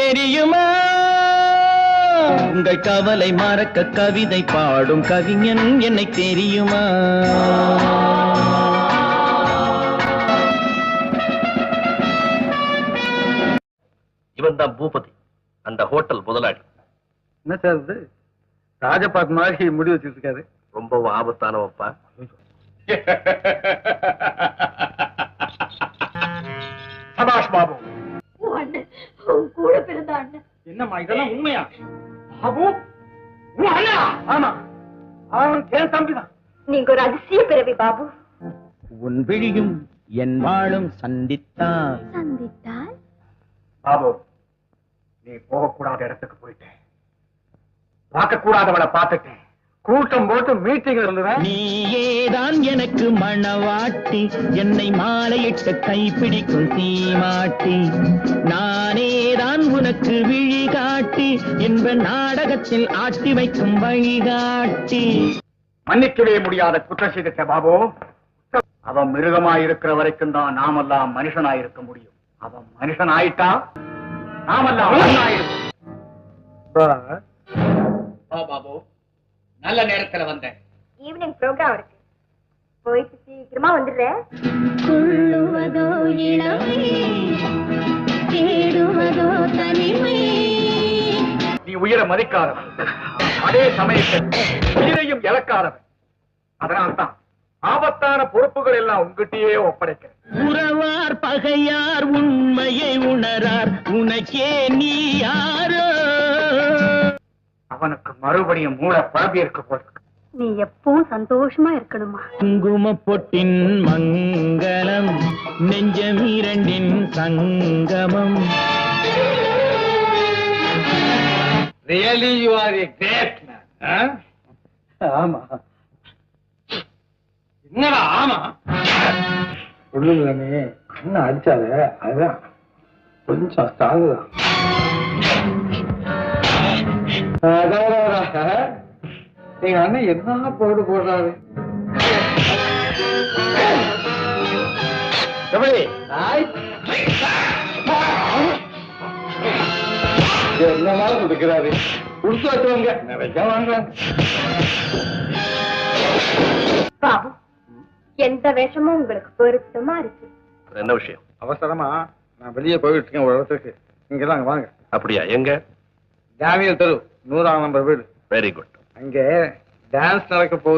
தெரியுமா உங்கள் கவலை மறக்க கவிதை பாடும் கவிஞன் என்னை தெரியுமா இவன் தான் பூபதி, அந்த ஹோட்டல் முதலாளி. என்ன சார் இது ராஜபாத் மாதிரி முடி வச்சுட்டு இருக்காரு? ரொம்ப ஆபத்தானவப்பா. சபாஷ் பாபு. கூட பிறந்த அண்ணன். என்னம்மா இதெல்லாம் உண்மையா? பாபு ஆமா, அவன் என் தம்பிதான். நீங்க ஒரு அதிசய பிறவி பாபு. உன் விழியும் என் வாழும் சந்தித்தான். சந்தித்தால் பாபு, நீ போகக்கூடாத இடத்துக்கு போயிட்டேன். பார்க்க கூடாதவளை பார்த்துட்டேன். கூட்டம் போட்டு மீட்டிங் சொல்லுவேன். நீயேதான் எனக்கு மணவாட்டி, என்னை மாலையிட்டு கைப்பிடிக்கும் தீமாட்டி. நானேதான் உனக்கு விழி காட்டி, என்ப நாடகத்தில் ஆட்டி வைக்கும் வழிகாட்டி. மன்னிக்கவே முடியாத குற்றம் செய்த பாபு. அவன் மிருகமாயிருக்கிற வரைக்கும் தான் நாமெல்லாம் மனுஷனாயிருக்க முடியும். அவன் மனுஷன் ஆயிட்டா நாமெல்லாம் மனுஷனாயிருக்கும். பாபு, நல்ல நேரத்துல வந்தேன். ஈவினிங் ப்ரோக்ராம் இருக்கு, போயிட்டு சீக்கிரமா வந்துடுறேன். கொள்ளுவதோ இளமை, தேடுவதோ தனிமை. நீ உயிரை மதிக்காதவன், அதே சமயத்தில் உயிரையும் இழக்காதவன். அதனால்தான் ஆபத்தான பொறுப்புகள் எல்லாம் உங்ககிட்டயே ஒப்படைக்கிறேன். உறவார் பகையார் உண்மையை உணரார், உனக்கே நீ யாரோ. அவனுக்கு மறுபடியும் மூளை குழம்பி இருக்க போது. நீ எப்பவும் சந்தோஷமா இருக்கணுமா? குங்கும பொட்டின் மங்களம், நெஞ்சம் இரண்டின் சங்கமம். Really you are a great man. ஆமா, என்னடா ஆமா சொல்லுங்கண்ணே. கண்ணை அடிச்சாத, அதுதான் கொஞ்சம் ஸ்ட்ராங் தான். எங்க அண்ணன் என்ன போடு போடுறாரு. என்னமா கொடுக்கிறாரு? கொடுத்து வச்சவங்க நிறைய வாங்குறாங்க. பாபு, எந்த வேஷமும் உங்களுக்கு பொருத்தமா இருக்கு. என்ன விஷயம்? அவசரமா நான் வெளியே போயிட்டு இருக்கேன் ஒரு இடத்துக்கு. இங்கதான் வாங்க. அப்படியா? எங்க? டேனியல் தெரு 100ஆம் நம்பர் வீடு. Very good. அங்கே டான்ஸ் நடக்க போகுது.